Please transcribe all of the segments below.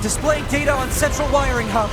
Displaying data on central wiring hub.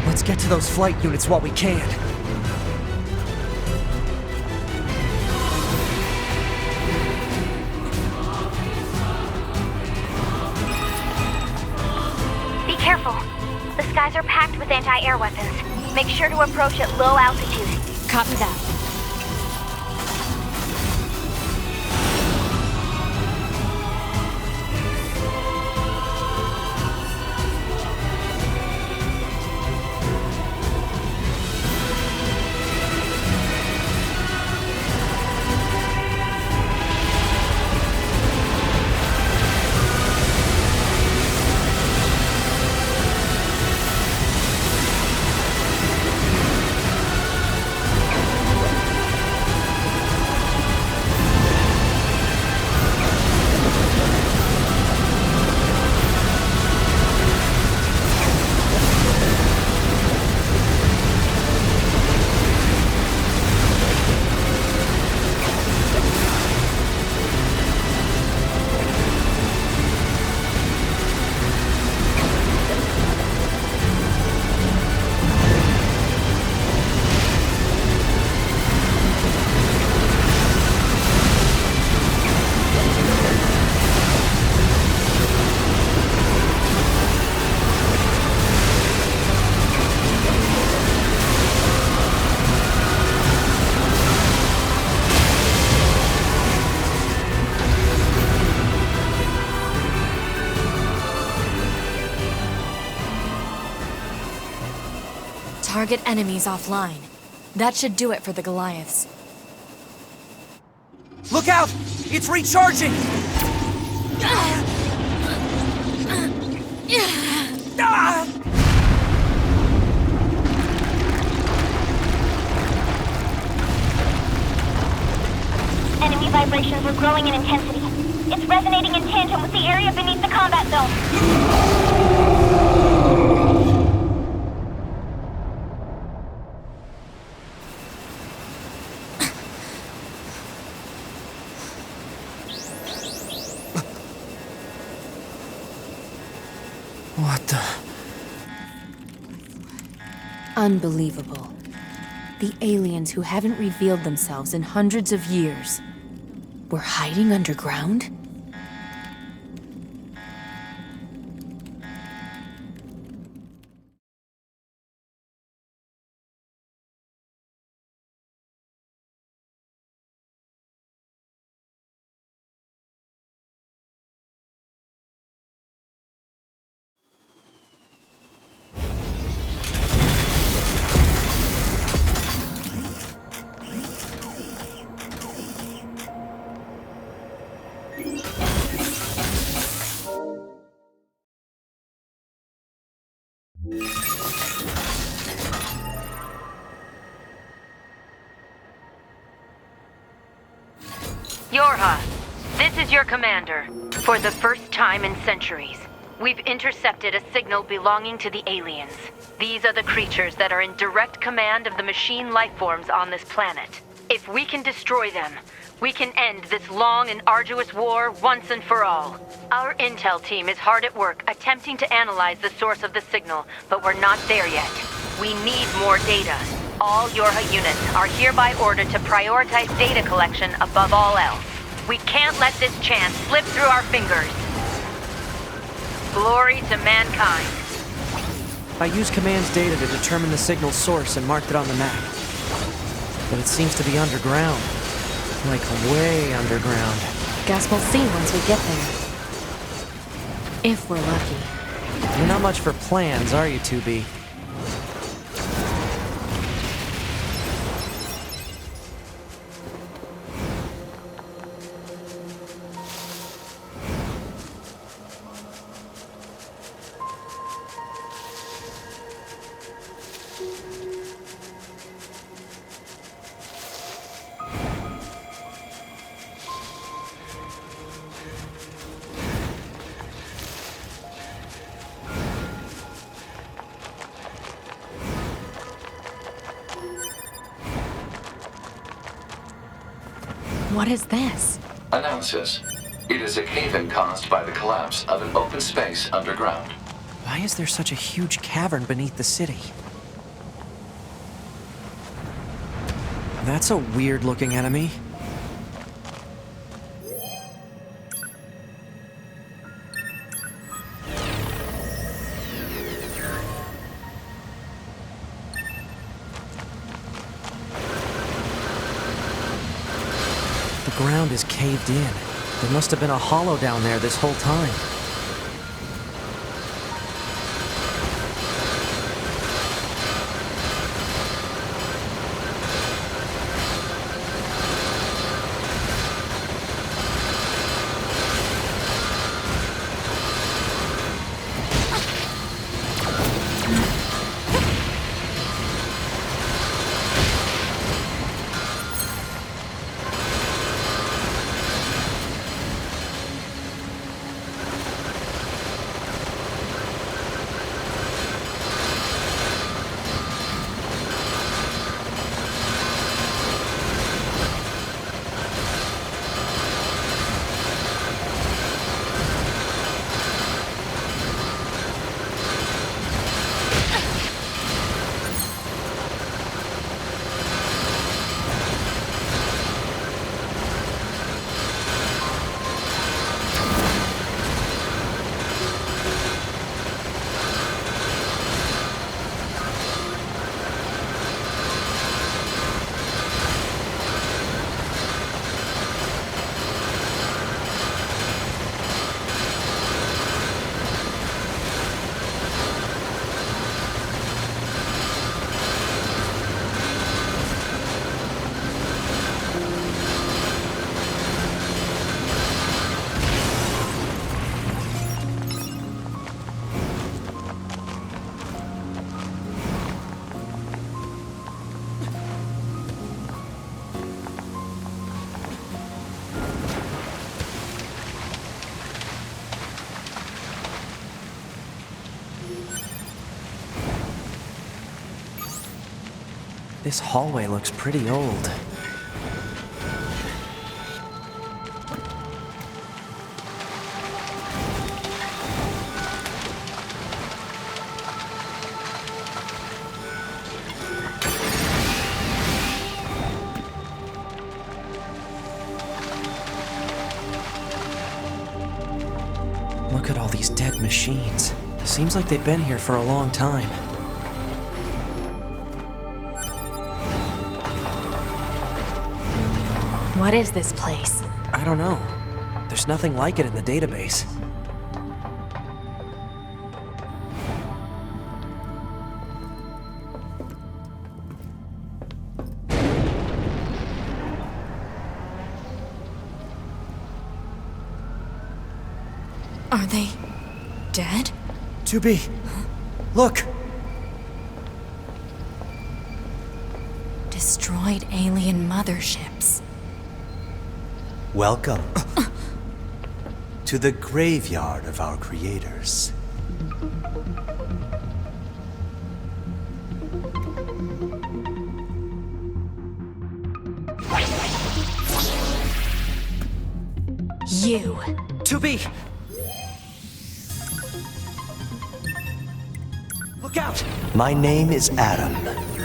Let's get to those flight units while we can. Be careful. The skies are packed with anti-air weapons. Make sure to approach at low altitude. Copy that. Target enemies offline. That should do it for the Goliaths. Look out! It's recharging! Ah! Enemy vibrations are growing in intensity. It's resonating in tandem with the area beneath the combat zone. What the... Unbelievable. The aliens who haven't revealed themselves in hundreds of years were hiding underground? Yorha, this is your commander. For the first time in centuries, we've intercepted a signal belonging to the aliens. These are the creatures that are in direct command of the machine lifeforms on this planet. If we can destroy them, we can end this long and arduous war once and for all. Our intel team is hard at work attempting to analyze the source of the signal, but we're not there yet. We need more data. All Yorha units are hereby ordered to prioritize data collection above all else. We can't let this chance slip through our fingers. Glory to mankind. I used command's data to determine the signal's source and marked it on the map. But it seems to be underground. Like way underground. Guess we'll see once we get there. If we're lucky. You're not much for plans, are you, 2B? What is this? Analysis. It is a cave-in caused by the collapse of an open space underground. Why is there such a huge cavern beneath the city? That's a weird-looking enemy. The ground is caved in. There must have been a hollow down there this whole time. This hallway looks pretty old. Look at all these dead machines. Seems like they've been here for a long time. What is this place? I don't know. There's nothing like it in the database. Are they dead? 2B, look! Destroyed alien motherships. Welcome. to the graveyard of our creators. You. To be! Look out! My name is Adam.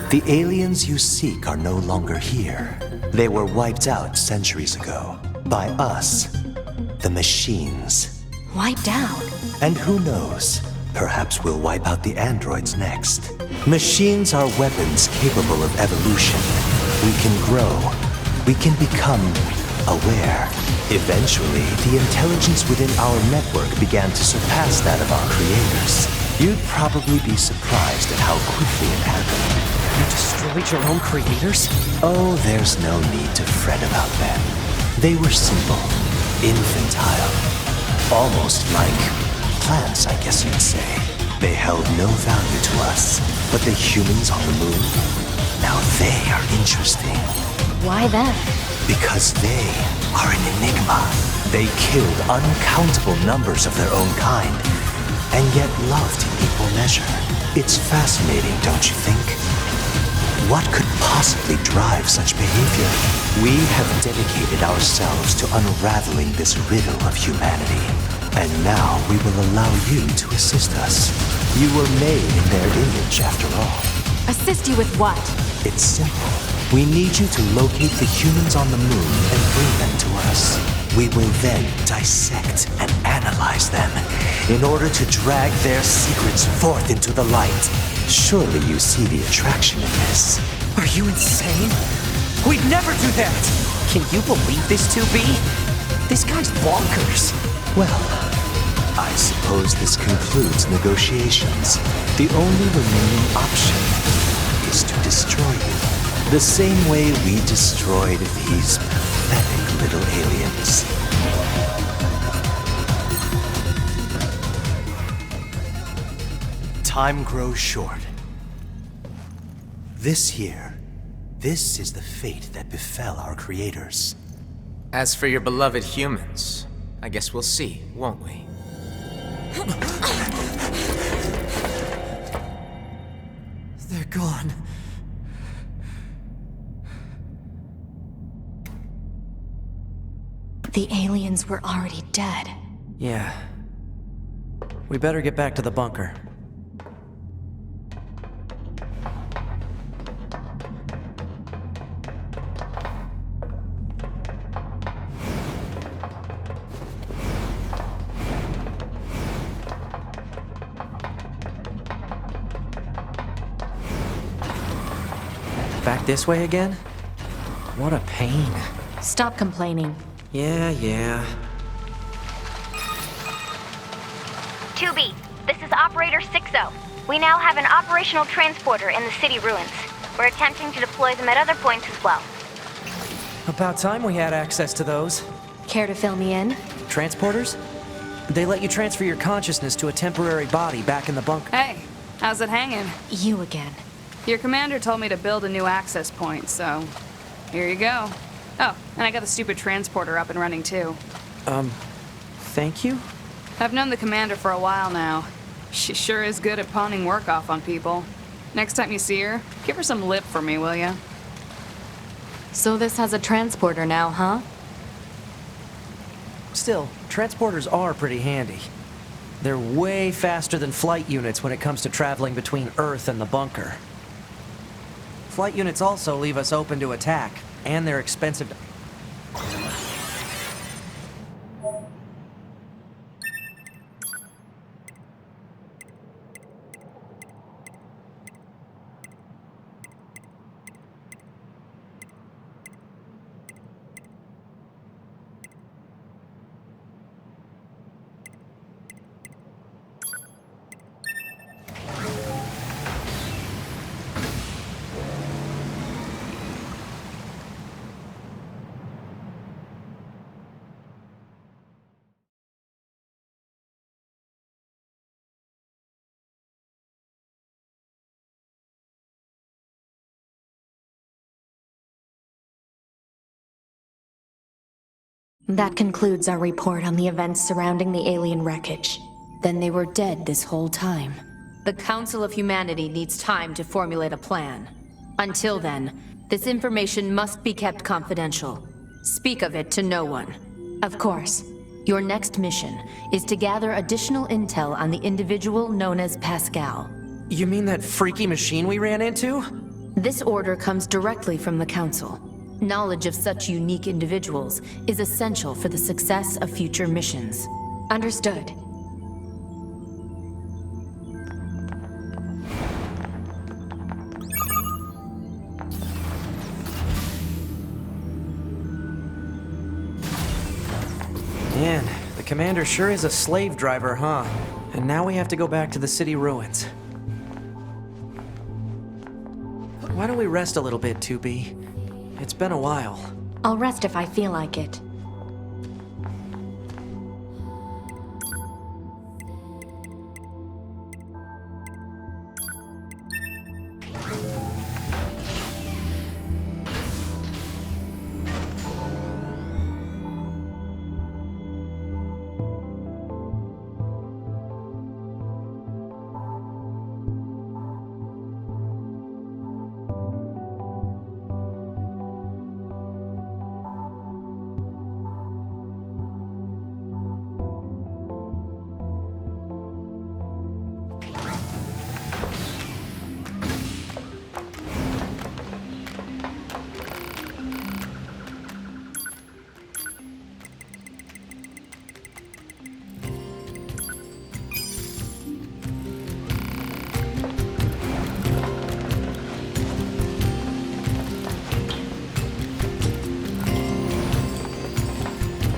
The aliens you seek are no longer here. They were wiped out centuries ago. By us. The machines. Wiped out. And who knows? Perhaps we'll wipe out the androids next. Machines are weapons capable of evolution. We can grow. We can become aware. Eventually, the intelligence within our network began to surpass that of our creators. You'd probably be surprised at how quickly it happened. You destroyed your own creators? Oh, there's no need to fret about them. They were simple, infantile, almost like plants, I guess you'd say. They held no value to us, but the humans on the moon, now they are interesting. Why that? Because they are an enigma. They killed uncountable numbers of their own kind, and yet loved in equal measure. It's fascinating, don't you think? What could possibly drive such behavior? We have dedicated ourselves to unraveling this riddle of humanity. And now we will allow you to assist us. You were made in their image, after all. Assist you with what? It's simple. We need you to locate the humans on the moon and bring them to us. We will then dissect and analyze them in order to drag their secrets forth into the light. Surely you see the attraction in this. Are you insane? We'd never do that! Can you believe this, 2B? This guy's bonkers. Well, I suppose this concludes negotiations. The only remaining option is to destroy you. The same way we destroyed these pathetic little aliens. Time grows short. This year, this is the fate that befell our creators. As for your beloved humans, I guess we'll see, won't we? They're gone. The aliens were already dead. Yeah. We better get back to the bunker. Back this way again? What a pain. Stop complaining. Yeah. 2B, this is Operator 60. We now have an operational transporter in the city ruins. We're attempting to deploy them at other points as well. About time we had access to those. Care to fill me in? Transporters? They let you transfer your consciousness to a temporary body back in the bunker. Hey, how's it hanging? You again. Your commander told me to build a new access point, so here you go. Oh, and I got the stupid transporter up and running too. Thank you? I've known the commander for a while now. She sure is good at pawning work off on people. Next time you see her, give her some lip for me, will ya? So this has a transporter now, huh? Still, transporters are pretty handy. They're way faster than flight units when it comes to traveling between Earth and the bunker. Flight units also leave us open to attack, and they're expensive. That concludes our report on the events surrounding the alien wreckage. Then they were dead this whole time. The Council of Humanity needs time to formulate a plan. Until then, this information must be kept confidential. Speak of it to no one. Of course. Your next mission is to gather additional intel on the individual known as Pascal. You mean that freaky machine we ran into? This order comes directly from the Council. Knowledge of such unique individuals is essential for the success of future missions. Understood. Man, the commander sure is a slave driver, huh? And now we have to go back to the city ruins. Why don't we rest a little bit, 2B? It's been a while. I'll rest if I feel like it.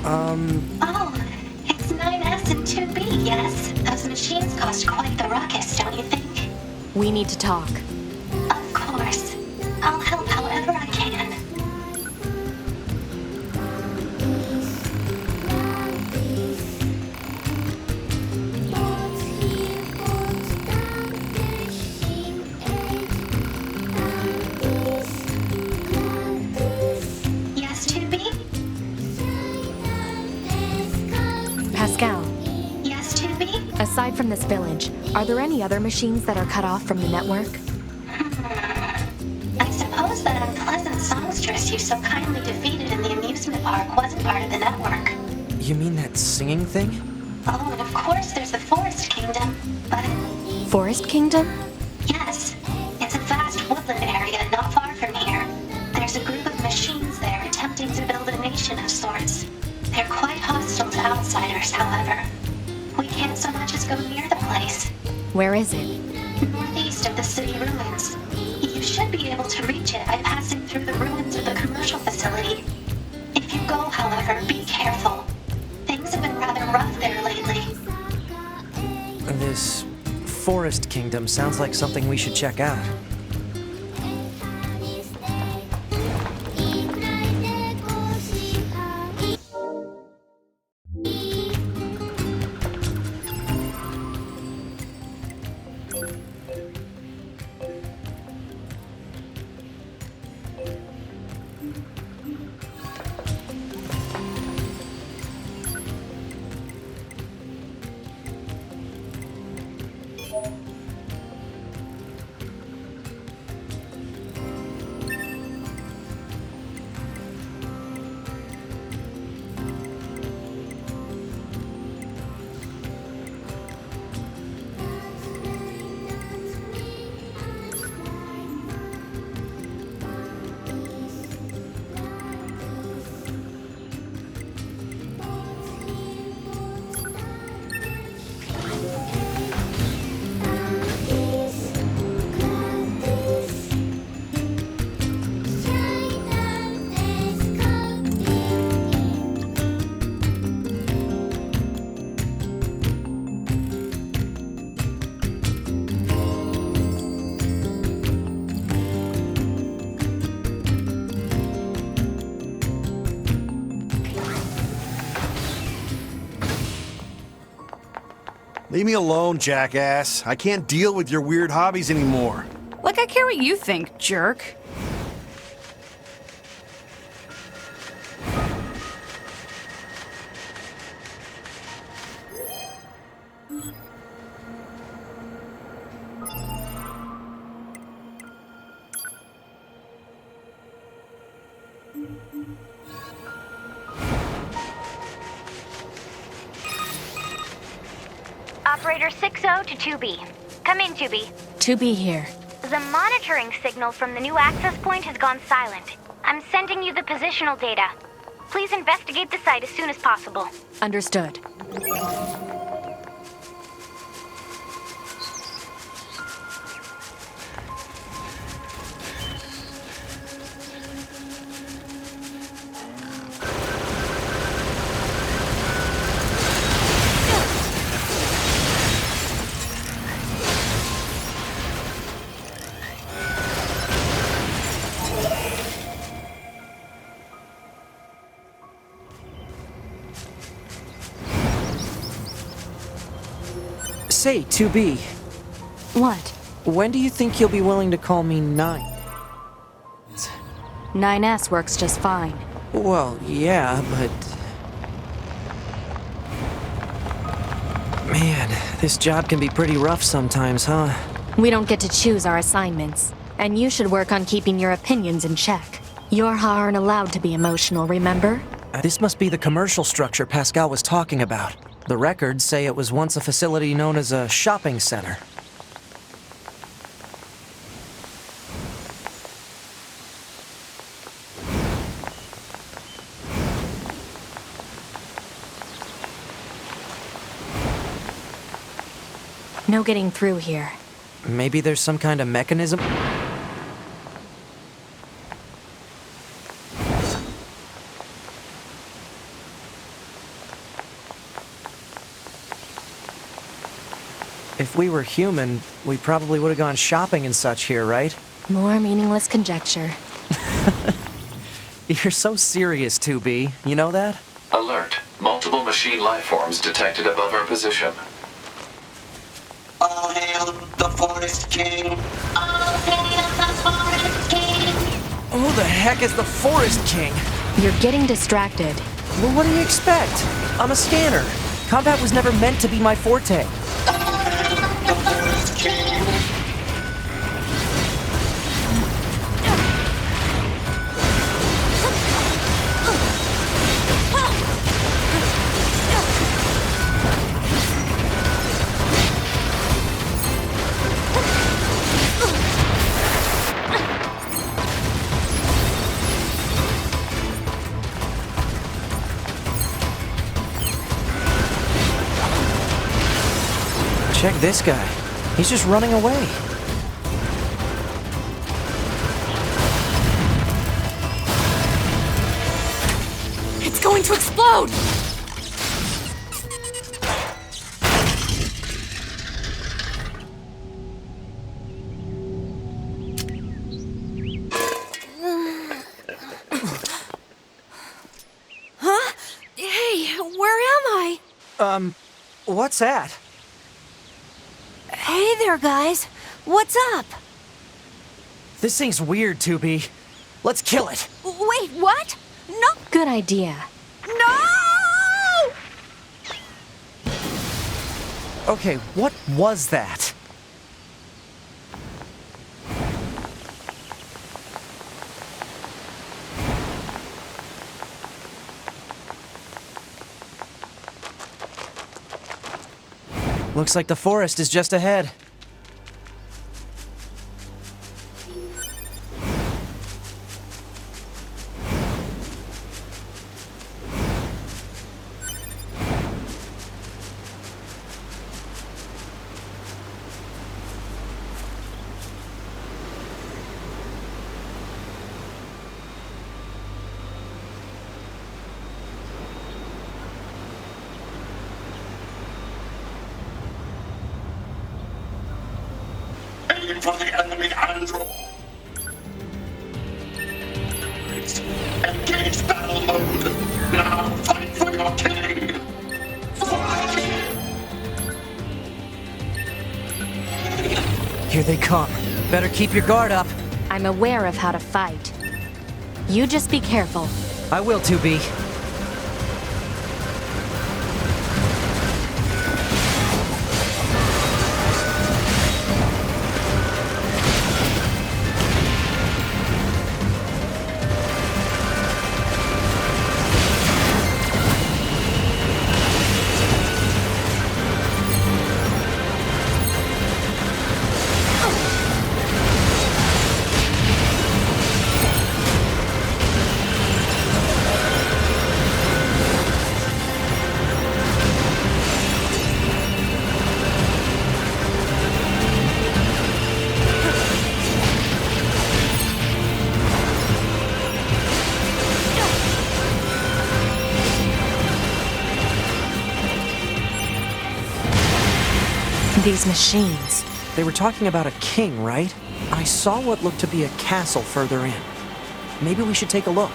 Oh, it's 9S and 2B, yes? Those machines caused quite the ruckus, don't you think? We need to talk. Of course. I'll help however I can. Yes, 2B? Pascal, Yes, 2B? aside from this village, are there any other machines that are cut off from the network? I suppose that unpleasant songstress you so kindly defeated in the amusement park wasn't part of the network. You mean that singing thing? Oh, and of course there's the Forest Kingdom, but Forest Kingdom? yes, it's a vast woodland area not far from here. There's a group of machines there attempting to build a nation of sorts. They're quite hostile to outsiders, however. We can't so much as go near the place. Where is it? Northeast of the city ruins. You should be able to reach it by passing through the ruins of the commercial facility. If you go, however, be careful. Things have been rather rough there lately. This Forest Kingdom sounds like something we should check out. Leave me alone, jackass. I can't deal with your weird hobbies anymore. Like I care what you think, jerk. Operator 60 to 2B. Come in, 2B. 2B here. The monitoring signal from the new access point has gone silent. I'm sending you the positional data. Please investigate the site as soon as possible. Understood. Say, 2B, What? when do you think you'll be willing to call me 9? 9S works just fine. Well, yeah, but... Man, this job can be pretty rough sometimes, huh? We don't get to choose our assignments, and you should work on keeping your opinions in check. Yorha aren't allowed to be emotional, remember? This must be the commercial structure Pascal was talking about. The records say it was once a facility known as a shopping center. No getting through here. Maybe there's some kind of mechanism? If we were human, we probably would have gone shopping and such here, right? More meaningless conjecture. You're so serious, 2B. You know that? Alert. Multiple machine life forms detected above our position. All hail the Forest King! All hail the Forest King! Who the heck is the Forest King? You're getting distracted. Well, what do you expect? I'm a scanner. Combat was never meant to be my forte. The Forest King! Check this guy. He's just running away. It's going to explode! Huh? Hey, where am I? What's that? Hey there, guys. What's up? This thing's weird, 2B. Let's kill it. Wait, what? No! Good idea. No! Okay, what was that? Looks like the forest is just ahead. Aim for the enemy android! Engage battle mode! Now fight for your king! Fight! Here they come. Better keep your guard up. I'm aware of how to fight. You just be careful. I will, 2B. These machines. They were talking about a king, right? I saw what looked to be a castle further in. Maybe we should take a look.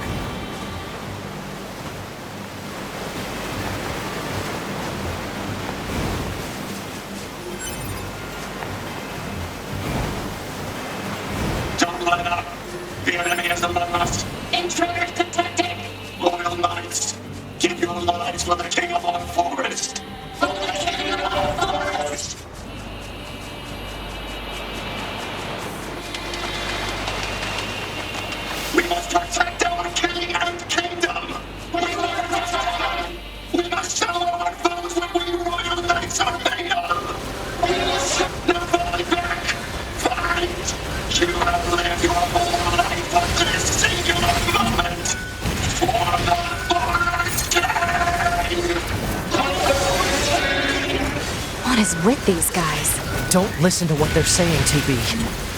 Don't let up. The enemy is among us. Intruders detected. Loyal knights, give your lives for the king of our forest. For the king of our forest. We must protect our king and kingdom. We must show our foes what we royal knights are made of. Now fall back. Fight. You have lived your whole life for this singular moment. For the forest king. What is with these guys? Don't listen to what they're saying, TB.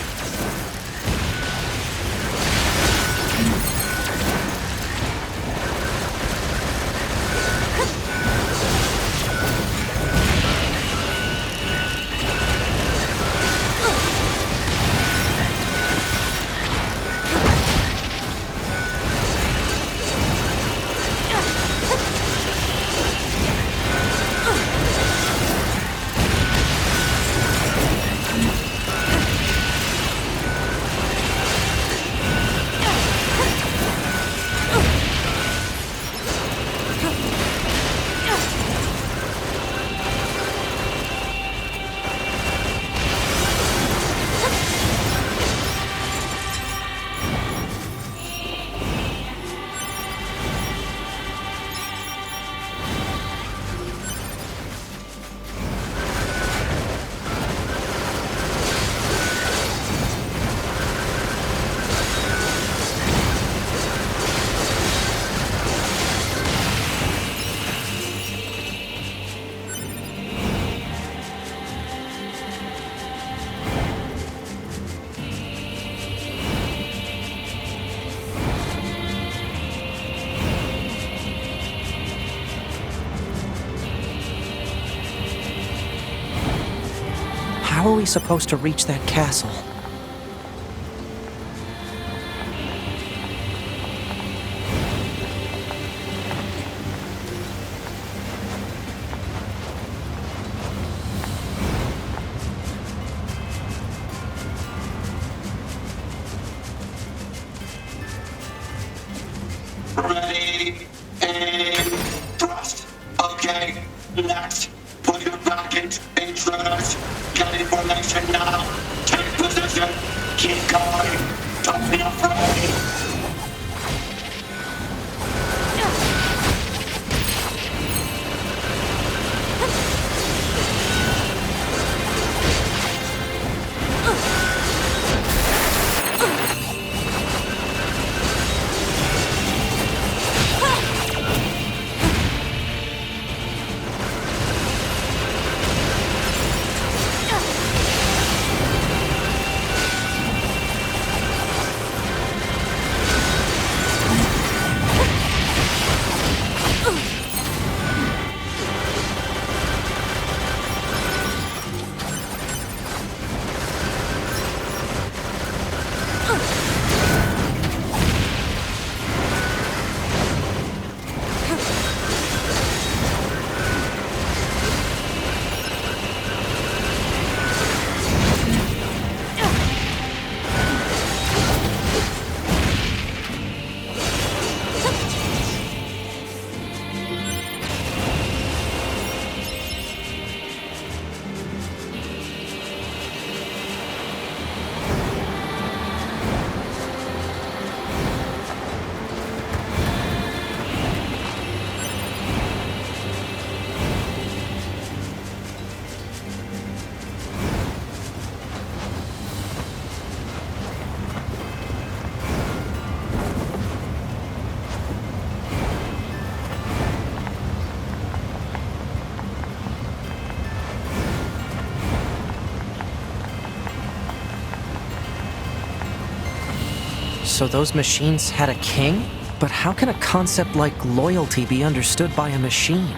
How are we supposed to reach that castle? Ready, aim, thrust. Okay, next. Put your back into intruders. Get information now. Take position. Keep going. Don't be afraid. So those machines had a king? But how can a concept like loyalty be understood by a machine?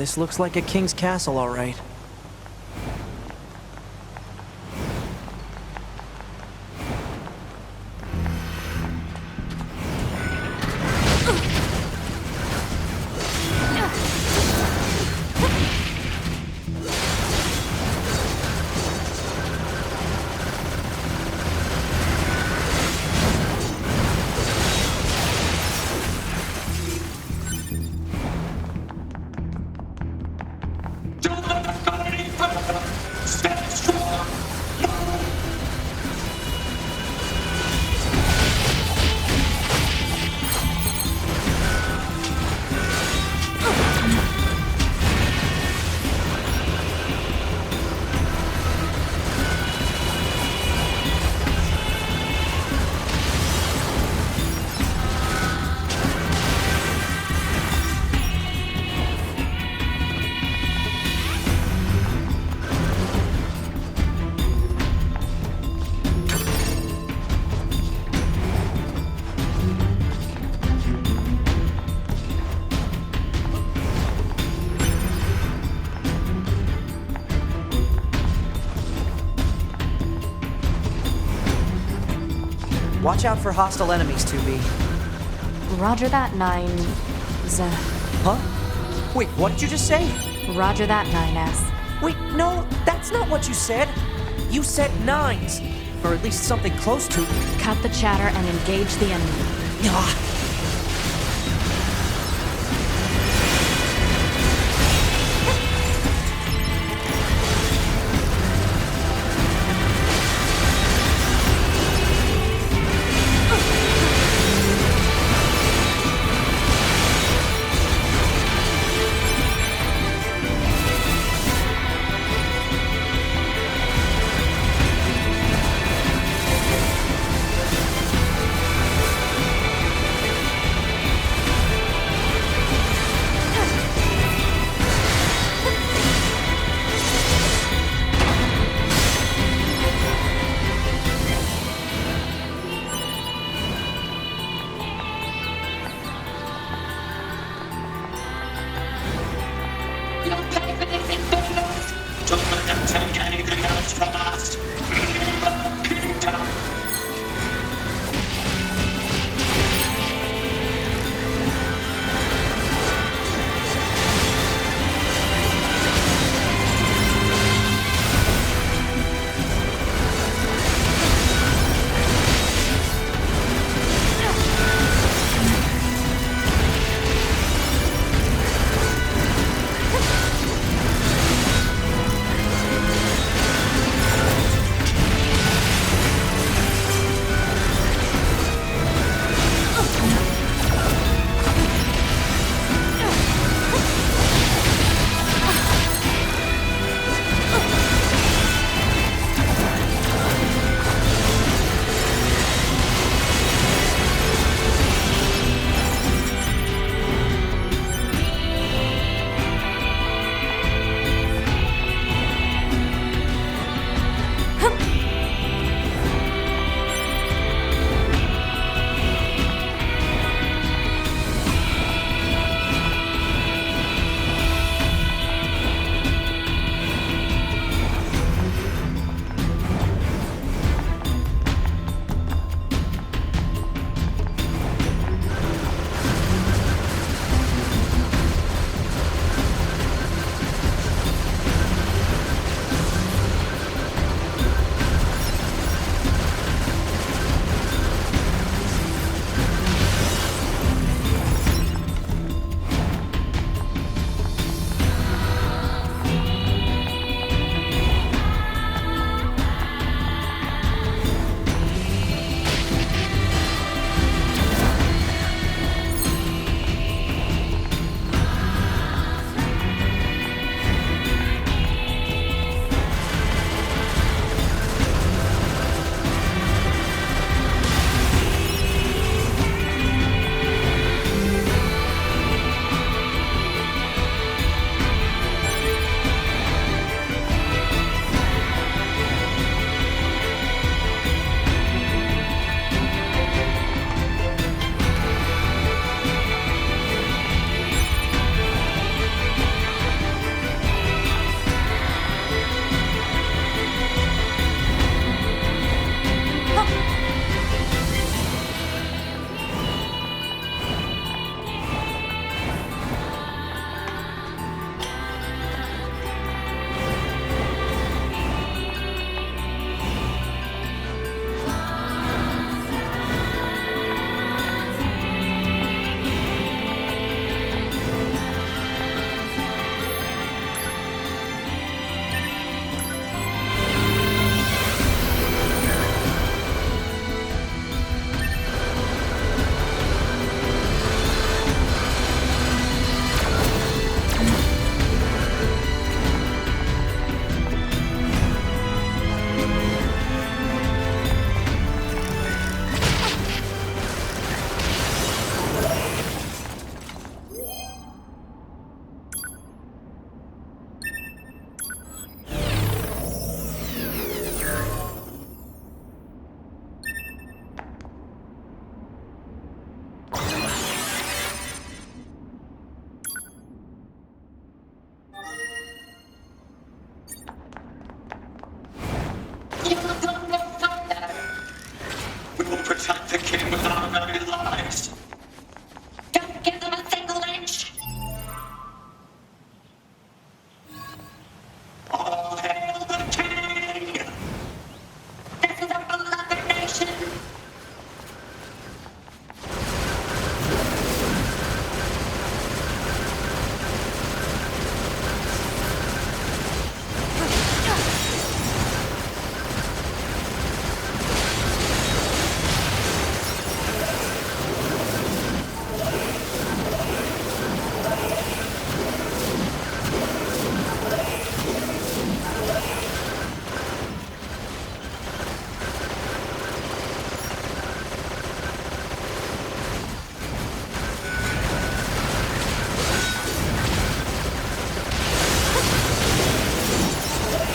This looks like a king's castle, all right. Don't let them go any further! Stay strong! Watch out for hostile enemies, 2B. Roger that, 9... Huh? Wait, what did you just say? Roger that, 9S. Wait, no, that's not what you said. You said 9s. Or at least something close to. Cut the chatter and engage the enemy. Ah.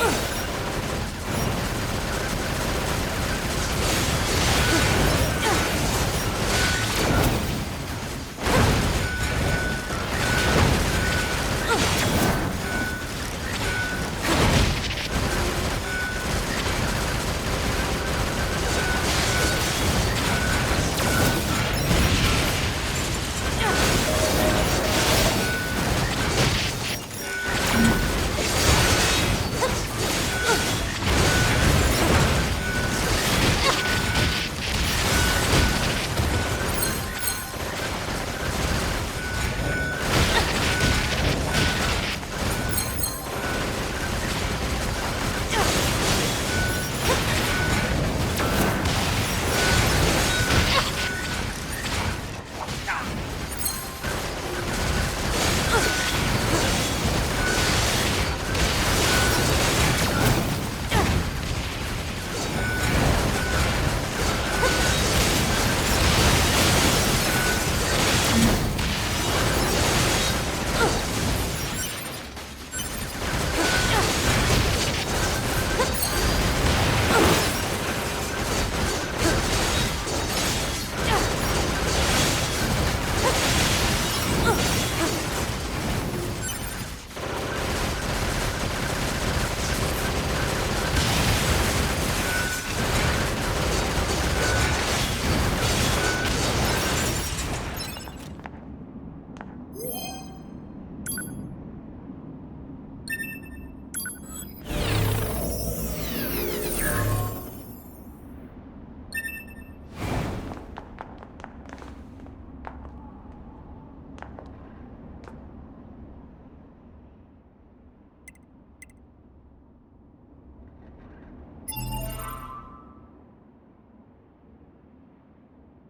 Ugh.